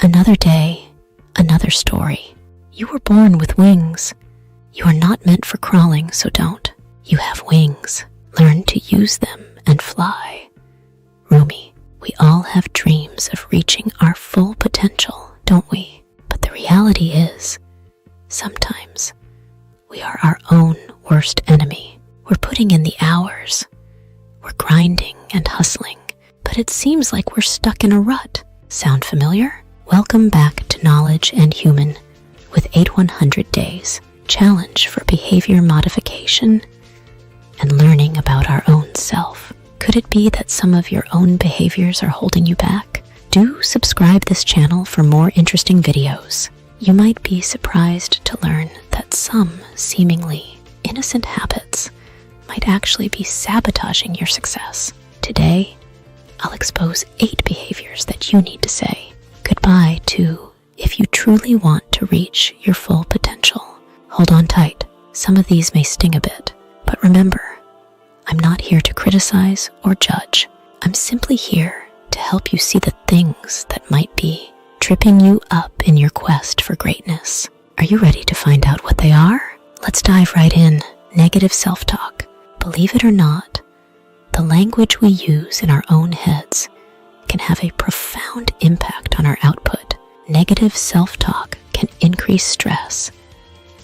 Another day, another story. You were born with wings. You are not meant for crawling, so don't. You have wings. Learn to use them and fly. Rumi, we all have dreams of reaching our full potential, don't we? But the reality is, sometimes we are our own worst enemy. We're putting in the hours. We're grinding and hustling, but it seems like we're stuck in a rut. Sound familiar? Welcome back to Knowledge and Human with 8100 Days, challenge for behavior modification and learning about our own self. Could it be that some of your own behaviors are holding you back? Do subscribe this channel for more interesting videos. You might be surprised to learn that some seemingly innocent habits might actually be sabotaging your success. Today, I'll expose 8 behaviors that you need to say goodbye to if you truly want to reach your full potential. Hold on tight. Some of these may sting a bit, but remember, I'm not here to criticize or judge. I'm simply here to help you see the things that might be tripping you up in your quest for greatness. Are you ready to find out what they are? Let's dive right in. Negative self-talk. Believe it or not, the language we use in our own heads can have a profound impact on our output. Negative self-talk can increase stress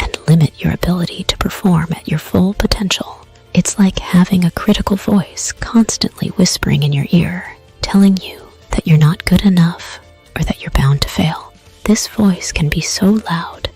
and limit your ability to perform at your full potential. It's like having a critical voice constantly whispering in your ear, telling you that you're not good enough or that you're bound to fail. This voice can be so loud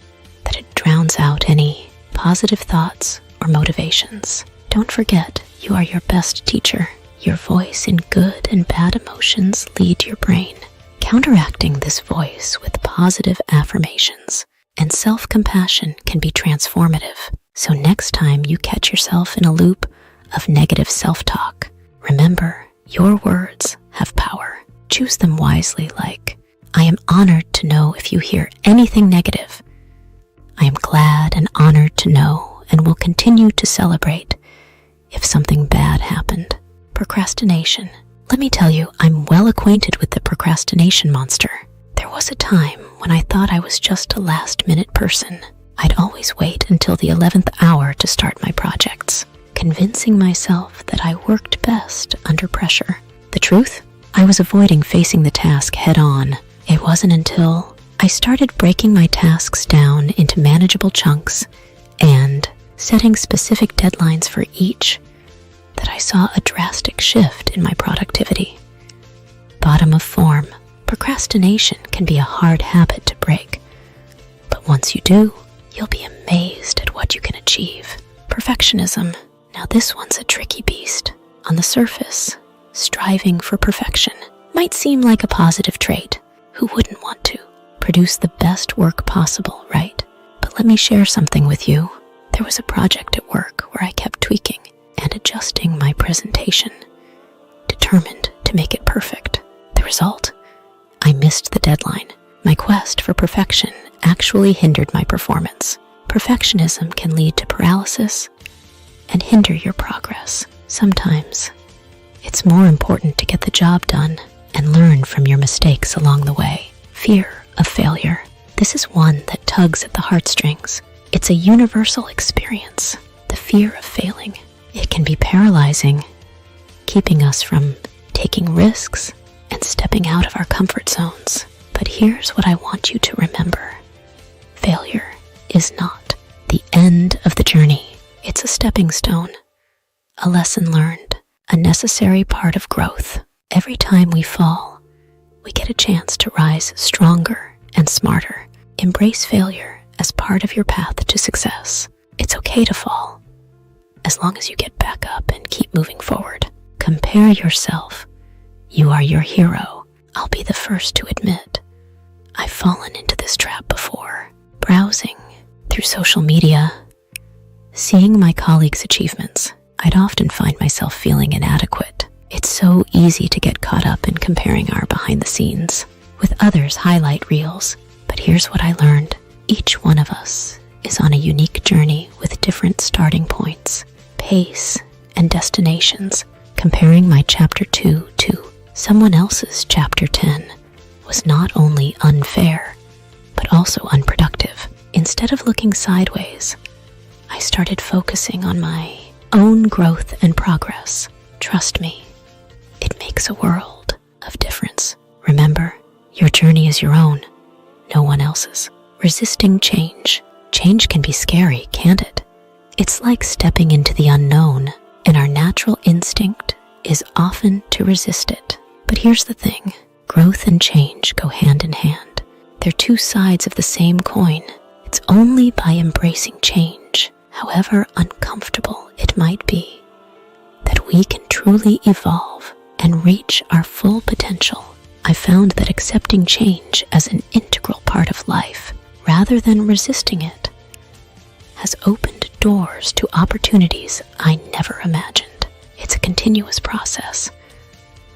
that it drowns out any positive thoughts or motivations. Don't forget, you are your best teacher. Your voice in good and bad emotions lead your brain. Counteracting this voice with positive affirmations and self-compassion can be transformative. So next time you catch yourself in a loop of negative self-talk, remember, your words have power. Choose them wisely, like, I am honored to know if you hear anything negative. I am glad and honored to know and will continue to celebrate if something bad happened. Procrastination. Let me tell you, I'm well acquainted with the procrastination monster. There was a time when I thought I was just a last-minute person. I'd always wait until the 11th hour to start my projects, convincing myself that I worked best under pressure. The truth? I was avoiding facing the task head-on. It wasn't until I started breaking my tasks down into manageable chunks and setting specific deadlines for each that I saw a drastic shift in my productivity. Bottom of form. Procrastination can be a hard habit to break, but once you do, you'll be amazed at what you can achieve. Perfectionism. Now this one's a tricky beast. On the surface, striving for perfection might seem like a positive trait. Who wouldn't want to produce the best work possible, right? But let me share something with you. There was a project at work where I kept tweaking and adjusting my presentation, determined to make it perfect. The result? I missed the deadline. My quest for perfection actually hindered my performance. Perfectionism can lead to paralysis and hinder your progress. Sometimes, it's more important to get the job done and learn from your mistakes along the way. Fear of failure. This is one that tugs at the heartstrings. It's a universal experience, the fear of failing. It can be paralyzing, keeping us from taking risks and stepping out of our comfort zones. But here's what I want you to remember. Failure is not the end of the journey. It's a stepping stone, a lesson learned, a necessary part of growth. Every time we fall, we get a chance to rise stronger and smarter. Embrace failure as part of your path to success. It's okay to fall, as long as you get back up and keep moving forward. Compare yourself. You are your hero. I'll be the first to admit, I've fallen into this trap before. Browsing through social media, seeing my colleagues' achievements, I'd often find myself feeling inadequate. It's so easy to get caught up in comparing our behind the scenes with others' highlight reels. But here's what I learned. Each one of us is on a unique journey with different starting points, pace, and destinations. Comparing my chapter 2 to someone else's chapter 10 was not only unfair, but also unproductive. Instead of looking sideways, I started focusing on my own growth and progress. Trust me, it makes a world of difference. Remember, your journey is your own, no one else's. Resisting change. Change can be scary, can't it? It's like stepping into the unknown, and our natural instinct is often to resist it. But here's the thing, growth and change go hand in hand. They're two sides of the same coin. It's only by embracing change, however uncomfortable it might be, that we can truly evolve and reach our full potential. I found that accepting change as an integral part of life, rather than resisting it, has opened doors to opportunities I never imagined. It's a continuous process,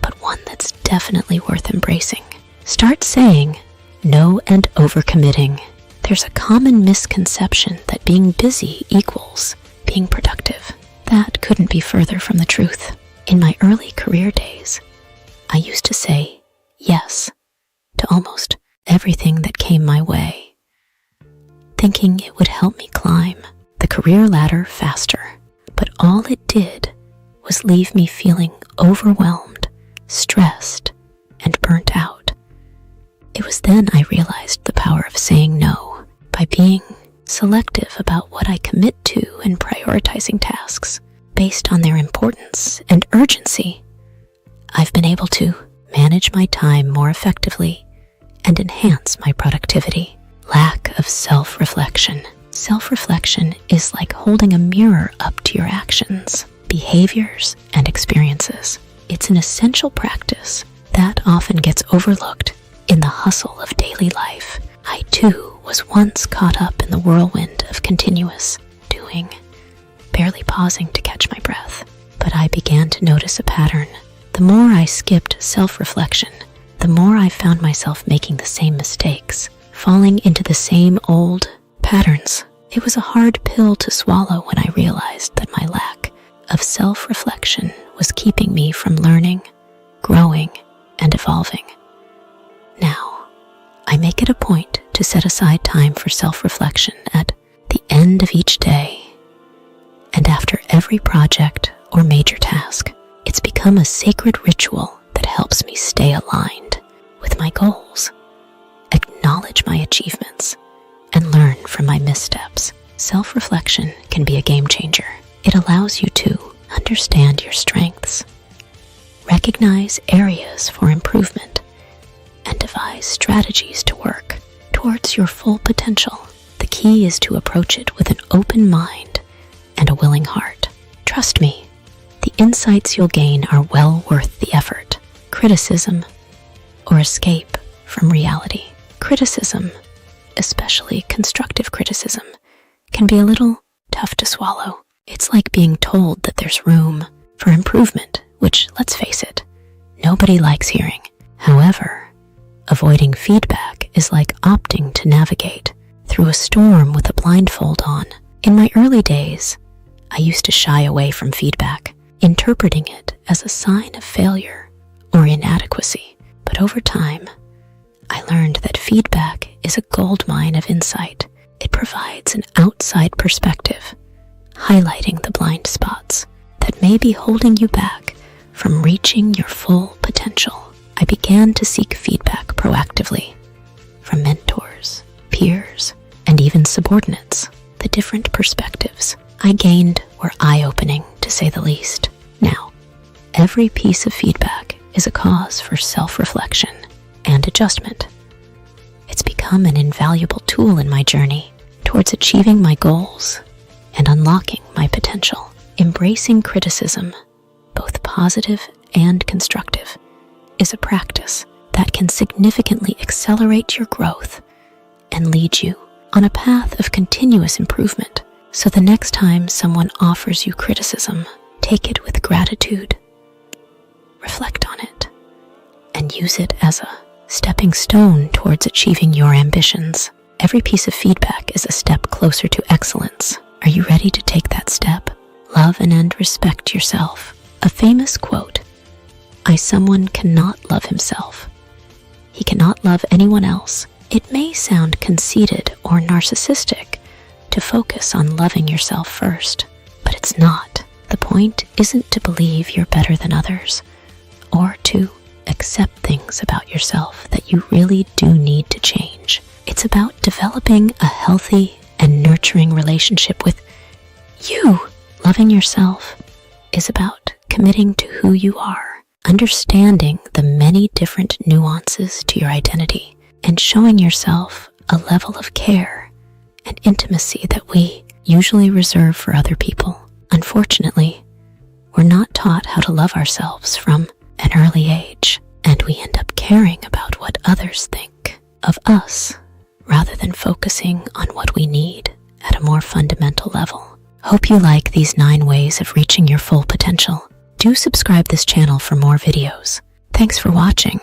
but one that's definitely worth embracing. Start saying no and overcommitting. There's a common misconception that being busy equals being productive. That couldn't be further from the truth. In my early career days, I used to say yes to almost everything that came my way, thinking it would help me climb the career ladder faster. But all it did was leave me feeling overwhelmed, stressed, and burnt out. It was then I realized the power of saying no. By being selective about what I commit to and prioritizing tasks based on their importance and urgency, I've been able to manage my time more effectively and enhance my productivity. Lack of self-reflection. Self-reflection is like holding a mirror up to your actions, behaviors, and experiences. It's an essential practice that often gets overlooked in the hustle of daily life. I too was once caught up in the whirlwind of continuous doing, barely pausing to catch my breath. But I began to notice a pattern. The more I skipped self-reflection, the more I found myself making the same mistakes, falling into the same old patterns. It was a hard pill to swallow when I realized that my lack of self-reflection was keeping me from learning, growing, and evolving. Now, I make it a point to set aside time for self-reflection at the end of each day and after every project or major task. It's become a sacred ritual that helps me stay aligned with my goals, acknowledge my achievements, and learn from my missteps. Self-reflection can be a game changer. It allows you to understand your strengths, recognize areas for improvement, and devise strategies to work towards your full potential. The key is to approach it with an open mind and a willing heart. Trust me, the insights you'll gain are well worth the effort. Criticism or escape from reality. Criticism, especially constructive criticism, can be a little tough to swallow. It's like being told that there's room for improvement, which, let's face it, nobody likes hearing. However, avoiding feedback is like opting to navigate through a storm with a blindfold on. In my early days, I used to shy away from feedback, interpreting it as a sign of failure or inadequacy. But over time, I learned that feedback is a goldmine of insight. It provides an outside perspective, highlighting the blind spots that may be holding you back from reaching your full potential. I began to seek feedback proactively from mentors, peers, and even subordinates. The different perspectives I gained were eye-opening, to say the least. Now, every piece of feedback is a cause for self-reflection and adjustment. It's become an invaluable tool in my journey towards achieving my goals and unlocking my potential. Embracing criticism, both positive and constructive, is a practice that can significantly accelerate your growth and lead you on a path of continuous improvement. So the next time someone offers you criticism, take it with gratitude, reflect on it, and use it as a stepping stone towards achieving your ambitions. Every piece of feedback is a step closer to excellence. Are you ready to take that step? Love and respect yourself. A famous quote, someone cannot love himself. he cannot love anyone else. It may sound conceited or narcissistic to focus on loving yourself first, but it's not. The point isn't to believe you're better than others or to accept things about yourself that you really do need to change. It's about developing a healthy and nurturing relationship with you. Loving yourself is about committing to who you are, understanding the many different nuances to your identity, and showing yourself a level of care and intimacy that we usually reserve for other people. Unfortunately, we're not taught how to love ourselves from an early age, and we end up caring about what others think of us rather than focusing on what we need at a more fundamental level. Hope you like these 9 ways of reaching your full potential. Do subscribe this channel for more videos. Thanks for watching.